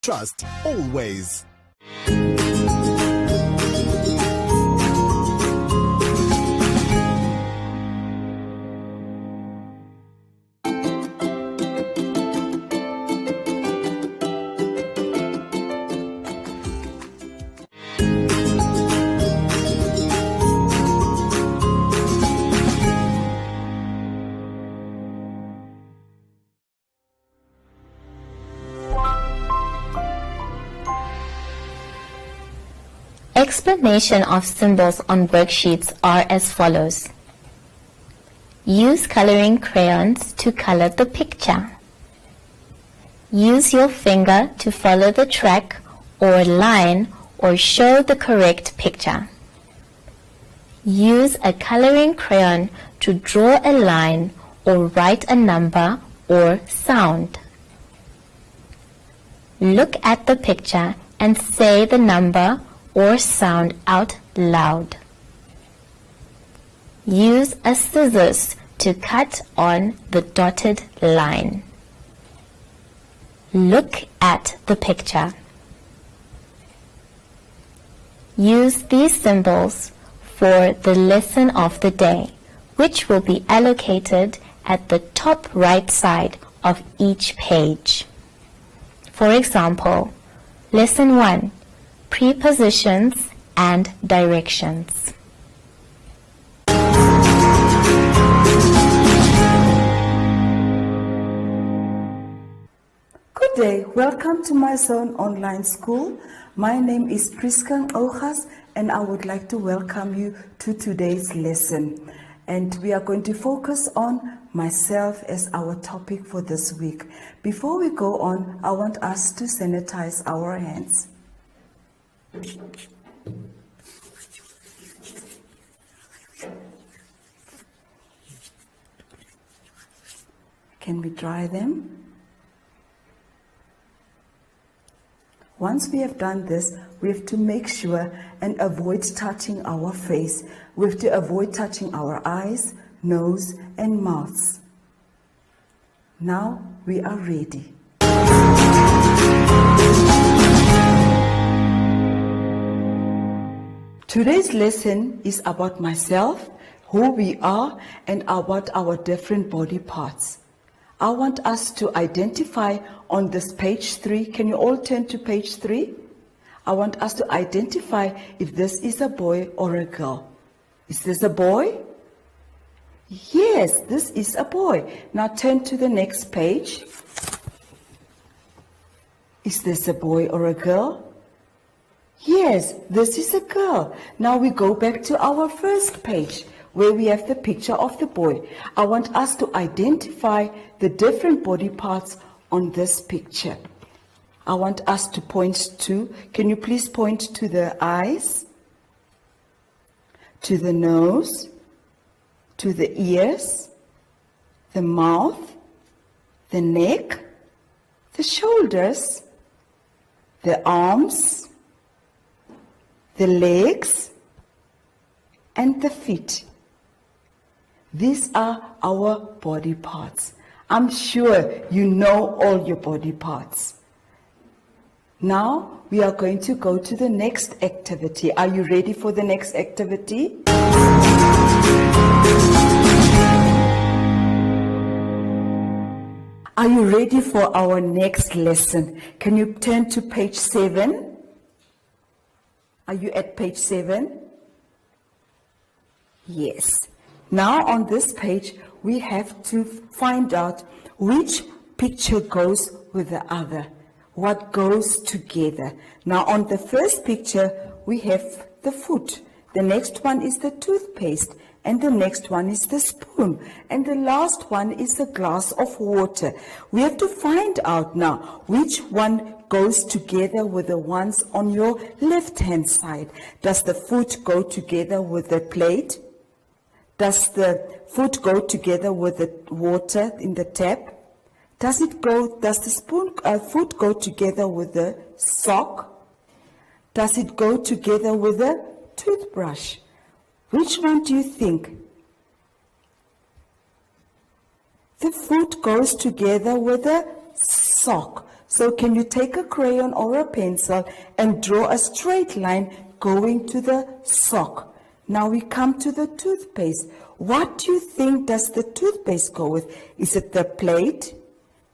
trust always. Explanation of symbols on worksheets are as follows. Use coloring crayons to color the picture. Use your finger to follow the track or line or show the correct picture. Use a coloring crayon to draw a line or write a number or sound. Look at the picture and say the number or sound out loud. Use a scissors to cut on the dotted line. Look at the picture. Use these symbols for the lesson of the day, which will be allocated at the top right side of each page. For example, Lesson 1, Prepositions and Directions. Good day, welcome to my Zone Online School. My name is Preschool and I would like to welcome you to today's lesson. And we are going to focus on myself as our topic for this week. Before we go on, I want us to sanitize our hands. Can we dry them? Once we have done this, we have to make sure and avoid touching our face. We have to avoid touching our eyes, nose, and mouths. Now we are ready. Today's lesson is about myself, who we are, and about our different body parts. I want us to identify on this page 3. Can you all turn to page 3? I want us to identify if this is a boy or a girl. Is this a boy? Yes, this is a boy. Now turn to the next page. Is this a boy or a girl? Yes, this is a girl. Now we go back to our first page where we have the picture of the boy. I want us to identify the different body parts on this picture. I want us to point to, can you please point to the eyes, to the nose, to the ears, the mouth, the neck, the shoulders, the arms, the legs, and the feet. These are our body parts. I'm sure you know all your body parts. Now we are going to go to the next activity. Are you ready for the next activity? Are you ready for our next lesson? Can you turn to page 7? Are you at page 7? Yes. Now on this page, we have to find out which picture goes with the other. What goes together. Now on the first picture, we have the foot. The next one is the toothpaste. And the next one is the spoon. And the last one is a glass of water. We have to find out now which one goes together with the ones on your left-hand side. Does the foot go together with the plate? Does the foot go together with the water in the tap? Does the foot go together with the sock? Does it go together with the toothbrush? Which one do you think? The foot goes together with the sock. So can you take a crayon or a pencil and draw a straight line going to the sock? Now we come to the toothpaste. What do you think does the toothpaste go with? Is it the plate?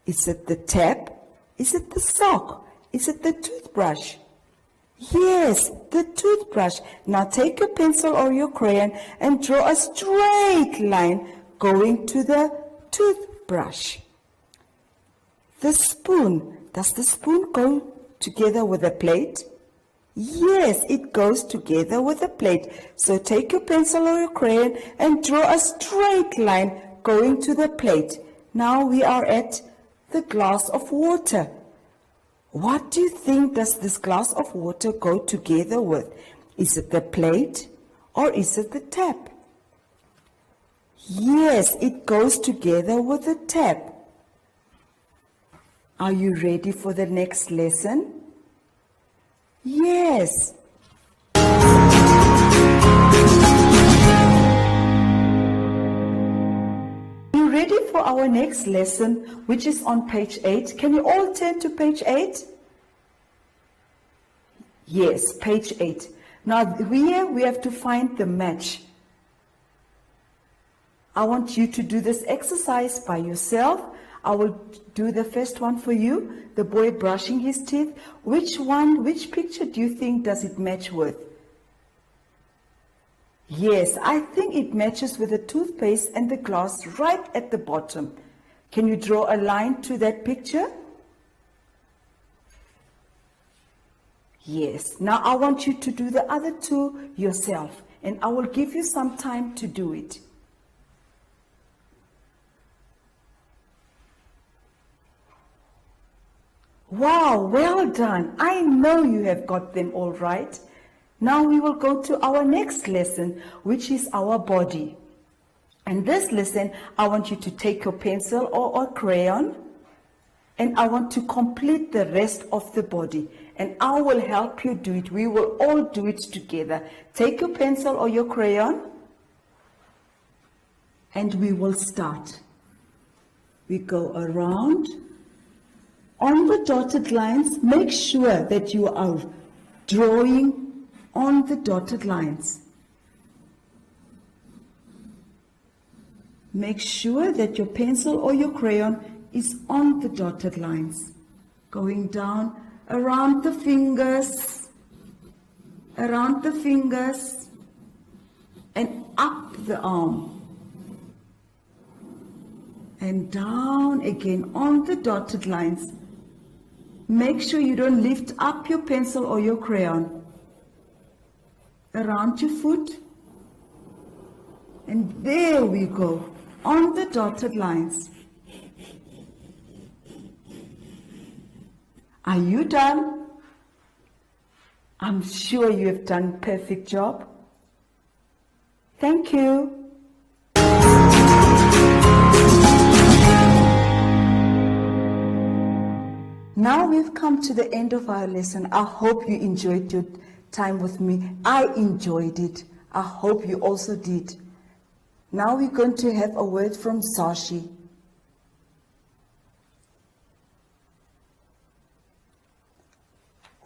Is it the tap? Is it the sock? Is it the toothbrush? Yes, the toothbrush. Now take your pencil or your crayon and draw a straight line going to the toothbrush. The spoon. Does the spoon go together with the plate? Yes, it goes together with the plate. So take your pencil or your crayon and draw a straight line going to the plate. Now we are at the glass of water. What do you think does this glass of water go together with? Is it the plate or is it the tap? Yes, it goes together with the tap. Are you ready for the next lesson? Yes. You ready for our next lesson, which is on page 8? Can you all turn to page 8? Yes, page 8. Now here we have to find the match. I want you to do this exercise by yourself. I will do the first one for you, the boy brushing his teeth. Which picture do you think does it match with? Yes, I think it matches with the toothpaste and the glass right at the bottom. Can you draw a line to that picture? Yes. Now I want you to do the other two yourself, and I will give you some time to do it. Wow, well done. I know you have got them all right. Now we will go to our next lesson, which is our body. And this lesson, I want you to take your pencil or a crayon, and I want to complete the rest of the body. And I will help you do it. We will all do it together. Take your pencil or your crayon, and we will start. We go around. On the dotted lines, make sure that you are drawing on the dotted lines. Make sure that your pencil or your crayon is on the dotted lines. Going down around the fingers, and up the arm. And down again on the dotted lines. Make sure you don't lift up your pencil or your crayon. Around your foot. And there we go, on the dotted lines. Are you done? I'm sure you have done a perfect job. Thank you. Now we've come to the end of our lesson. I hope you enjoyed your time with me. I enjoyed it. I hope you also did. Now we're going to have a word from Sashi.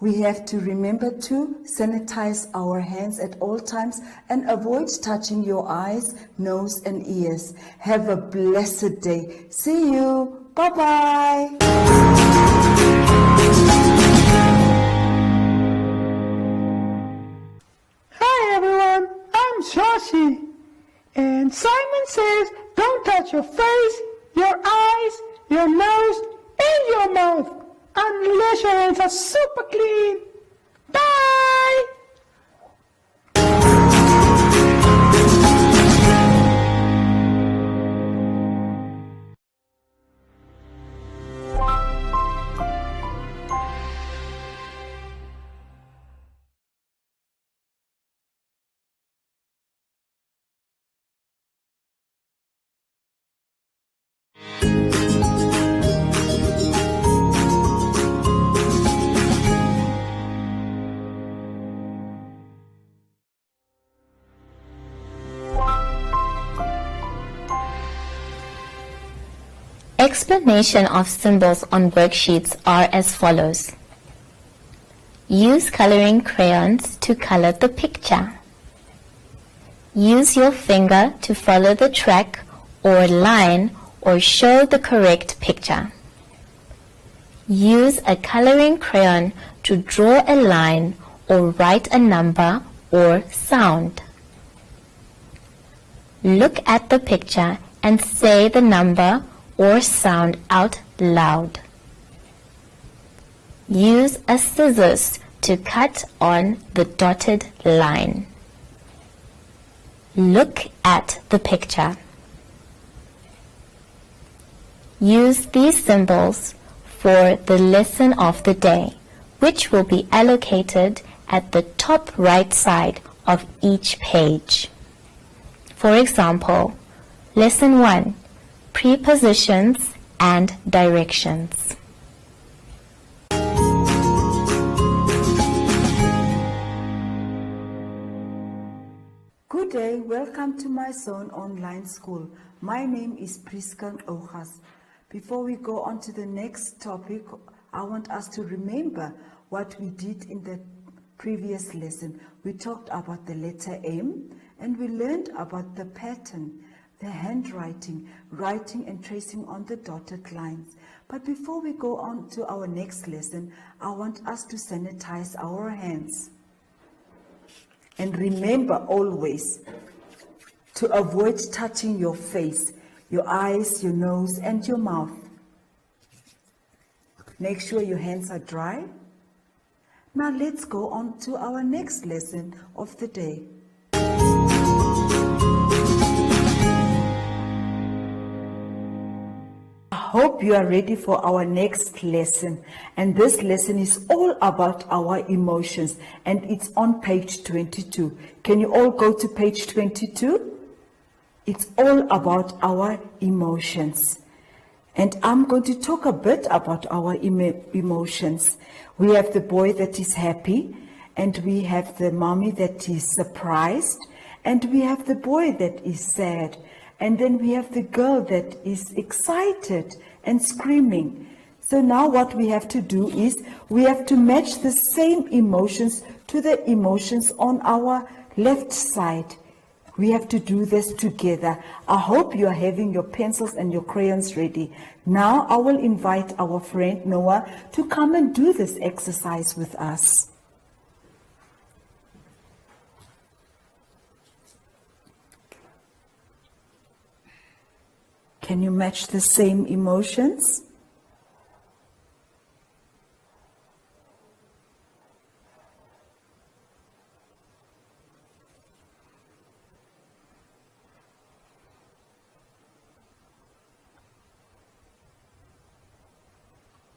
We have to remember to sanitize our hands at all times and avoid touching your eyes, nose, and ears. Have a blessed day. See you. Bye-bye. Hi everyone, I'm Shashi. And Simon says don't touch your face, your eyes, your nose, and your mouth unless your hands are super clean. Bye! Explanation of symbols on worksheets are as follows. Use coloring crayons to color the picture. Use your finger to follow the track or line or show the correct picture. Use a coloring crayon to draw a line or write a number or sound. Look at the picture and say the number or sound out loud. Use a scissors to cut on the dotted line. Look at the picture. Use these symbols for the lesson of the day, which will be allocated at the top right side of each page. For example, Lesson 1, Prepositions and Directions. Good day, welcome to my Zone Online School. My name is Preschool. Before we go on to the next topic, I want us to remember what we did in the previous lesson. We talked about the letter M and we learned about the pattern, the handwriting, writing and tracing on the dotted lines. But before we go on to our next lesson, I want us to sanitize our hands. And remember always to avoid touching your face, your eyes, your nose, and your mouth. Make sure your hands are dry. Now let's go on to our next lesson of the day. I hope you are ready for our next lesson. And this lesson is all about our emotions. And it's on page 22. Can you all go to page 22? It's all about our emotions. And I'm going to talk a bit about our emotions. We have the boy that is happy, and we have the mommy that is surprised, and we have the boy that is sad, and then we have the girl that is excited and screaming. So now what we have to do is we have to match the same emotions to the emotions on our left side. We have to do this together. I hope you are having your pencils and your crayons ready. Now I will invite our friend Noah to come and do this exercise with us. Can you match the same emotions?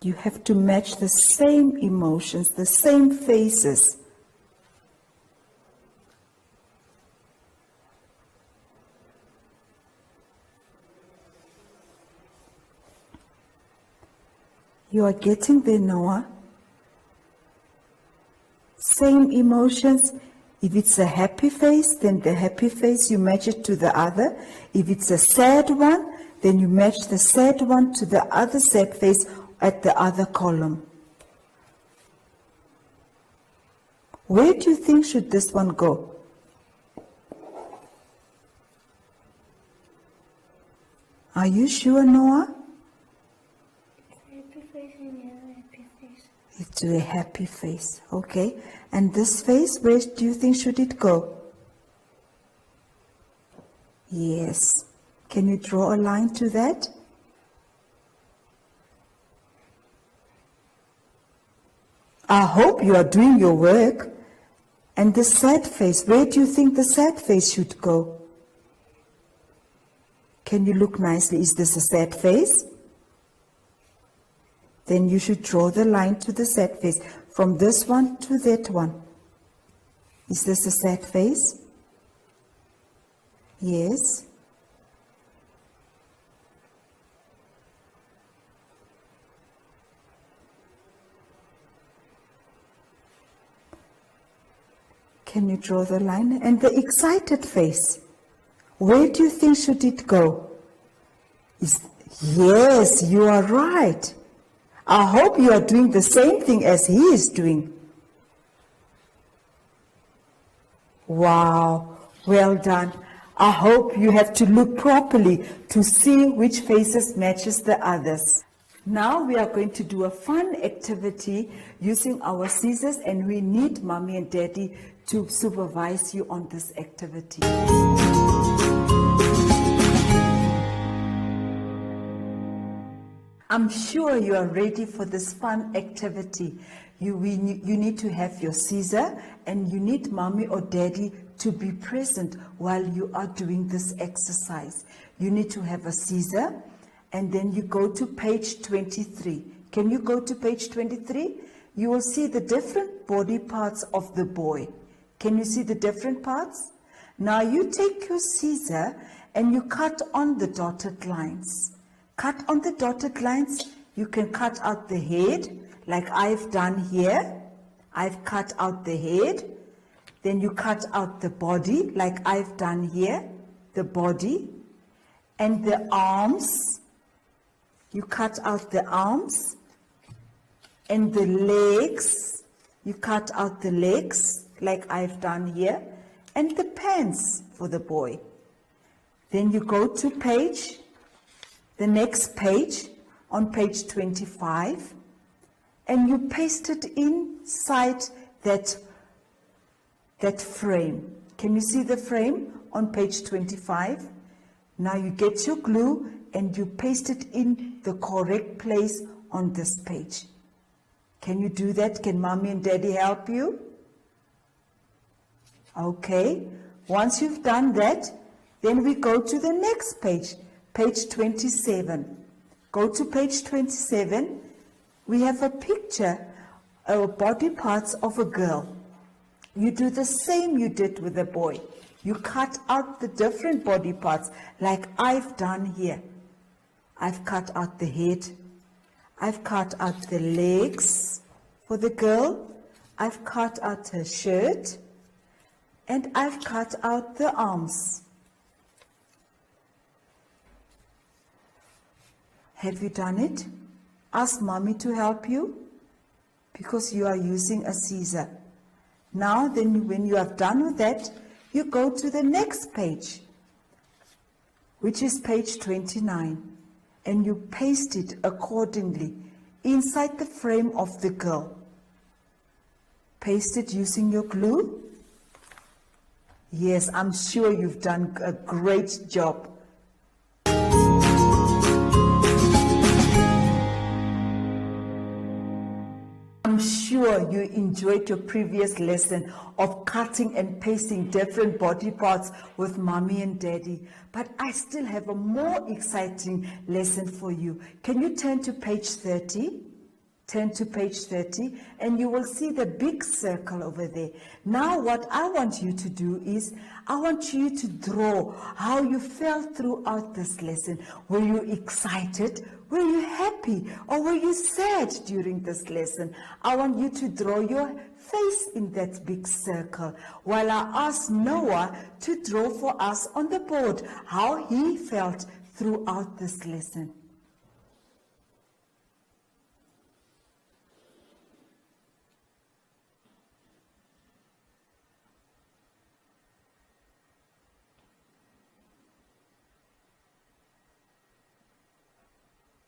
You have to match the same emotions, the same faces. You are getting there, Noah. Same emotions. If it's a happy face, then the happy face, you match it to the other. If it's a sad one, then you match the sad one to the other sad face at the other column. Where do you think should this one go? Are you sure, Noah? Happy face and the other happy face. It's a happy face, okay. And this face, where do you think should it go? Yes. Can you draw a line to that? I hope you are doing your work. And the sad face, where do you think the sad face should go? Can you look nicely? Is this a sad face? Then you should draw the line to the sad face, from this one to that one. Is this a sad face? Yes. Can you draw the line? And the excited face, where do you think should it go? Yes, you are right. I hope you are doing the same thing as he is doing. Wow, well done. I hope you have to look properly to see which faces matches the others. Now we are going to do a fun activity using our scissors, and we need Mommy and Daddy to supervise you on this activity. I'm sure you are ready for this fun activity. You need to have your scissor, and you need Mommy or Daddy to be present while you are doing this exercise. You need to have a scissor, and then you go to page 23. Can you go to page 23? You will see the different body parts of the boy. Can you see the different parts? Now you take your scissor and you cut on the dotted lines. Cut on the dotted lines. You can cut out the head like I've done here. I've cut out the head. Then you cut out the body like I've done here, the body. And the arms, you cut out the arms. And the legs, you cut out the legs like I've done here. And the pants for the boy. Then you go to the next page, on page 25, and you paste it inside that frame. Can you see the frame on page 25? Now you get your glue and you paste it in the correct place on this page. Can you do that? Can Mommy and Daddy help you? Okay. Once you've done that, then we go to the next page. Page 27. Go to page 27. We have a picture of body parts of a girl. You do the same you did with the boy. You cut out the different body parts like I've done here. I've cut out the head. I've cut out the legs for the girl. I've cut out her shirt. And I've cut out the arms. Have you done it? Ask Mommy to help you because you are using a scissor. Now then, when you have done with that, you go to the next page, which is page 29, and you paste it accordingly inside the frame of the girl. Paste it using your glue. Yes, I'm sure you've done a great job. I'm sure you enjoyed your previous lesson of cutting and pasting different body parts with Mommy and Daddy. But I still have a more exciting lesson for you. Can you turn to page 30? Turn to page 30 and you will see the big circle over there. Now what I want you to do is, I want you to draw how you felt throughout this lesson. Were you excited? Were you happy? Or were you sad during this lesson? I want you to draw your face in that big circle while I ask Noah to draw for us on the board how he felt throughout this lesson.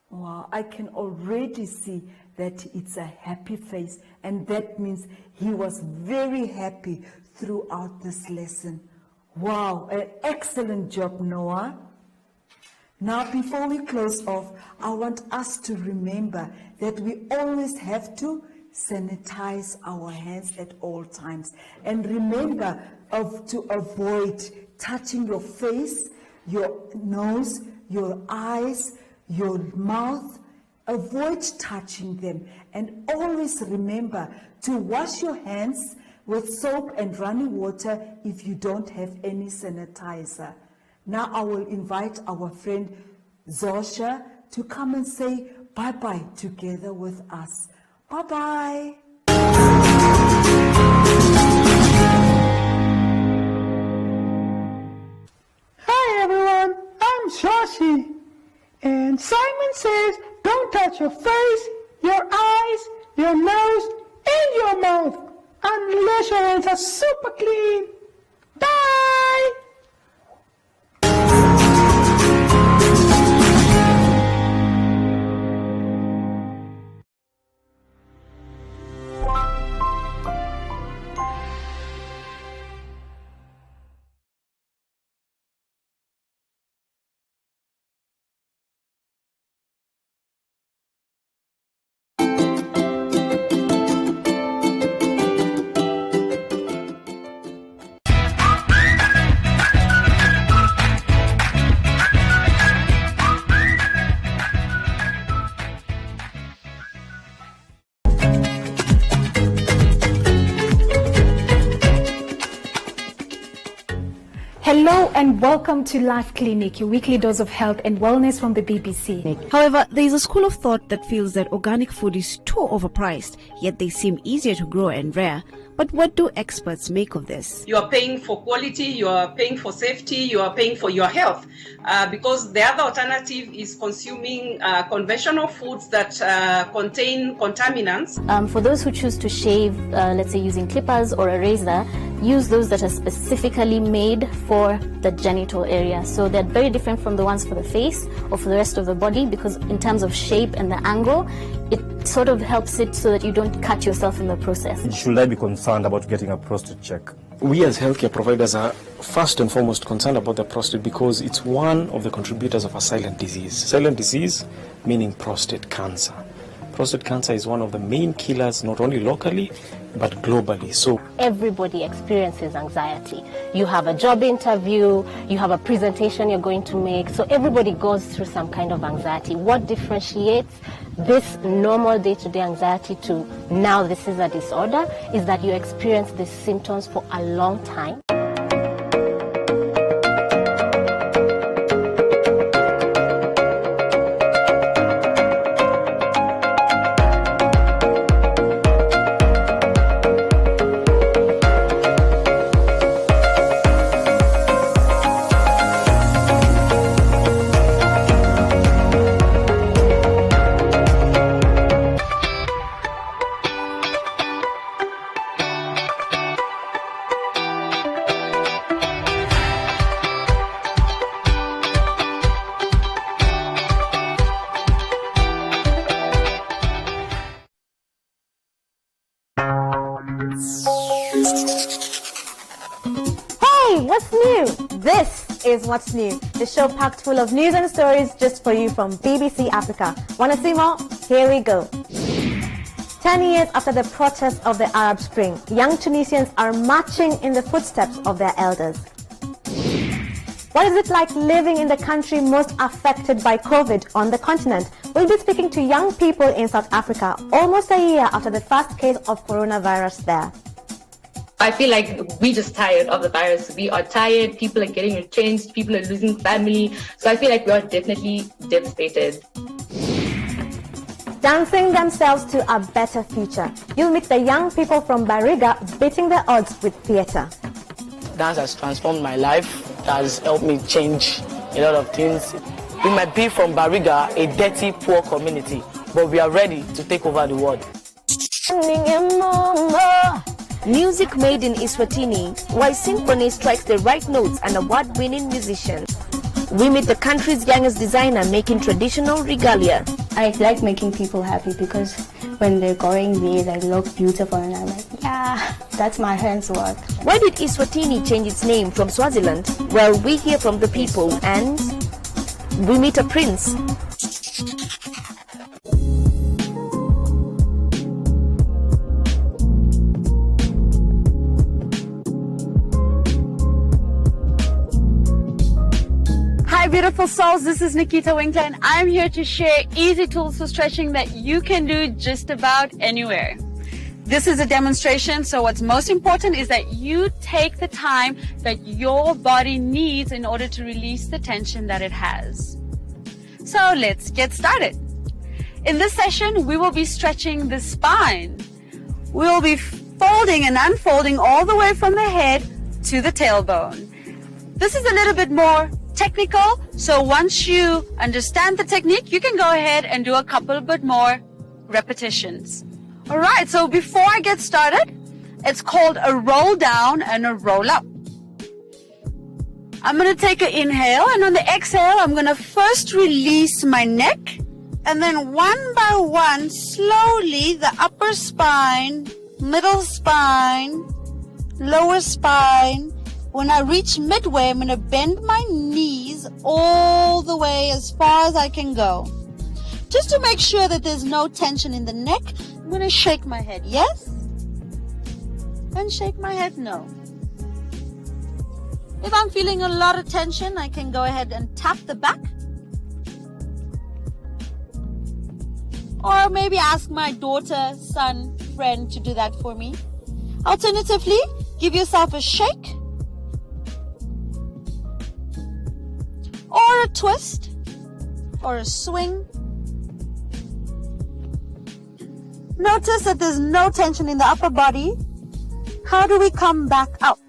Wow, I can already see that it's a happy face, and that means he was very happy throughout this lesson. Wow, an excellent job, Noah. Now, before we close off, I want us to remember that we always have to sanitize our hands at all times. And remember to avoid touching your face, your nose, your eyes, your mouth. Avoid touching them, and always remember to wash your hands with soap and running water if you don't have any sanitizer. Now I will invite our friend Zosha to come and say bye-bye together with us. Bye-bye. Hi everyone, I'm Shashi. And Simon touch your face, your eyes, your nose, and your mouth unless your hands are super clean. Bye! Hello and welcome to Life Clinic, your weekly dose of health and wellness from the BBC. However, there is a school of thought that feels that organic food is too overpriced, yet they seem easier to grow and rare. But what do experts make of this? You are paying for quality, you are paying for safety, you are paying for your health, because the other alternative is consuming conventional foods that contain contaminants. For those who choose to shave, let's say using clippers or a razor, use those that are specifically made for the genital area. So they're very different from the ones for the face or for the rest of the body, because in terms of shape and the angle, it sort of helps it so that you don't cut yourself in the process. Should I be concerned about getting a prostate check? We as healthcare providers are first and foremost concerned about the prostate because it's one of the contributors of a silent disease. Silent disease meaning prostate cancer. Prostate cancer is one of the main killers, not only locally, but globally. So everybody experiences anxiety. You have a job interview, you have a presentation you're going to make, so everybody goes through some kind of anxiety. What differentiates this normal day-to-day anxiety to now this is a disorder is that you experience these symptoms for a long time. What's new? This is What's New, the show packed full of news and stories just for you from BBC Africa. Want to see more? Here we go. 10 years after the protests of the Arab Spring, young Tunisians are marching in the footsteps of their elders. What is it like living in the country most affected by COVID on the continent? We'll be speaking to young people in South Africa almost a year after the first case of coronavirus there. I feel like we're just tired of the virus. We are tired. People are getting retrenched. People are losing family. So I feel like we are definitely devastated. Dancing themselves to a better future. You'll meet the young people from Bariga beating the odds with theatre. Dance has transformed my life. It has helped me change a lot of things. We might be from Bariga, a dirty, poor community, but we are ready to take over the world. Music made in Eswatini, why Symphony strikes the right notes, and award-winning musician. We meet the country's youngest designer making traditional regalia. I like making people happy because when they're going, they look beautiful and I'm like, yeah, that's my hands work. Why did Eswatini change its name from Swaziland? Well, we hear from the people and we meet a prince. Hi beautiful souls, this is Nikita Winkler and I'm here to share easy tools for stretching that you can do just about anywhere. This is a demonstration, so what's most important is that you take the time that your body needs in order to release the tension that it has. So let's get started. In this session, we will be stretching the spine. We will be folding and unfolding all the way from the head to the tailbone. This is a little bit more technical, so once you understand the technique, you can go ahead and do a couple bit more repetitions. All right, so before I get started, it's called a roll down and a roll up. I'm going to take an inhale, and on the exhale, I'm going to first release my neck, and then one by one, slowly, the upper spine, middle spine, lower spine. When I reach midway, I'm going to bend my knees all the way as far as I can go. Just to make sure that there's no tension in the neck, I'm going to shake my head yes, and shake my head no. If I'm feeling a lot of tension, I can go ahead and tap the back. Or maybe ask my daughter, son, friend to do that for me. Alternatively, give yourself a shake or a twist or a swing. Notice that there's no tension in the upper body. How do we come back up?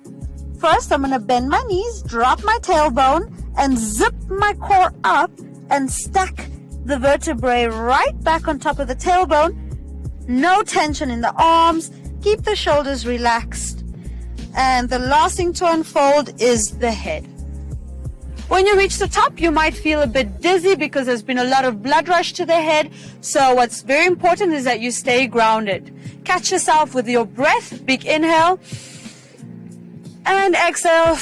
First, I'm going to bend my knees, drop my tailbone, and zip my core up and stack the vertebrae right back on top of the tailbone. No tension in the arms. Keep the shoulders relaxed. And the last thing to unfold is the head. When you reach the top, you might feel a bit dizzy because there's been a lot of blood rush to the head. So what's very important is that you stay grounded. Catch yourself with your breath. Big inhale. And exhale.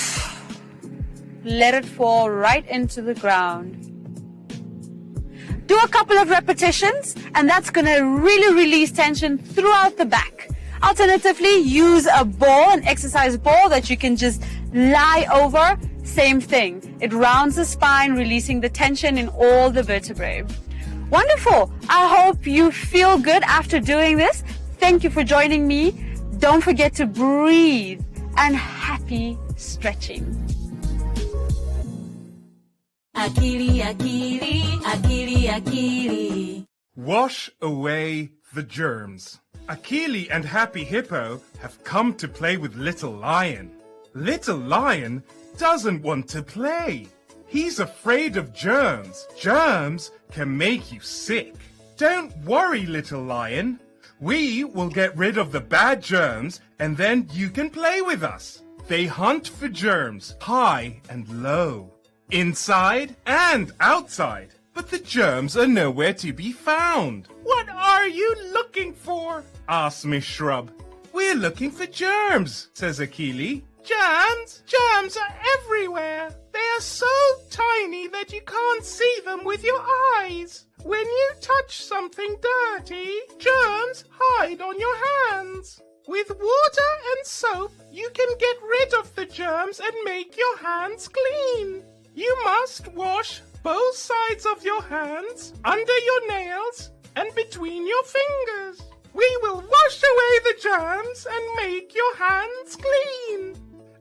Let it fall right into the ground. Do a couple of repetitions, and that's going to really release tension throughout the back. Alternatively, use a ball, an exercise ball that you can just lie over. Same thing. It rounds the spine, releasing the tension in all the vertebrae. Wonderful. I hope you feel good after doing this. Thank you for joining me. Don't forget to breathe, and happy stretching. Akili, akili, akili, akili. Wash away the germs. Akili and Happy Hippo have come to play with Little Lion. Little Lion doesn't want to play. He's afraid of germs. Germs can make you sick. Don't worry, Little Lion. We will get rid of the bad germs, and then you can play with us. They hunt for germs high and low, inside and outside. But the germs are nowhere to be found. What are you looking for? Asked Miss Shrub. We're looking for germs, says Akili. Germs? Germs are everywhere. They are so tiny that you can't see them with your eyes. When you touch something dirty, germs hide on your hands. With water and soap, you can get rid of the germs and make your hands clean. You must wash both sides of your hands, under your nails, and between your fingers. We will wash away the germs and make your hands clean.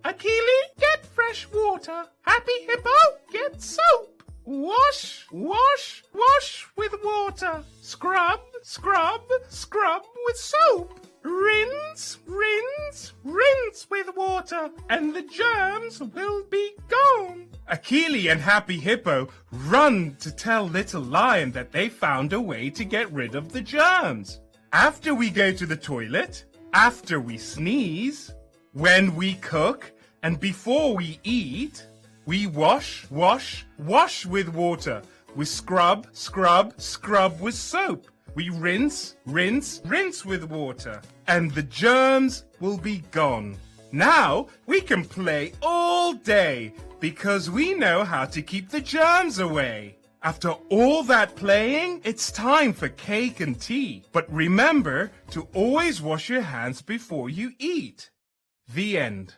Akili, get fresh water. Happy Hippo, get soap. Wash, wash, wash with water. Scrub, scrub, scrub with soap. Rinse, rinse, rinse with water, and the germs will be gone. Akili and Happy Hippo run to tell Little Lion that they found a way to get rid of the germs. After we go to the toilet, after we sneeze, when we cook, and before we eat, we wash, wash, wash with water. We scrub, scrub, scrub with soap. We rinse, rinse, rinse with water. And the germs will be gone. Now we can play all day because we know how to keep the germs away. After all that playing, it's time for cake and tea. But remember to always wash your hands before you eat. The end.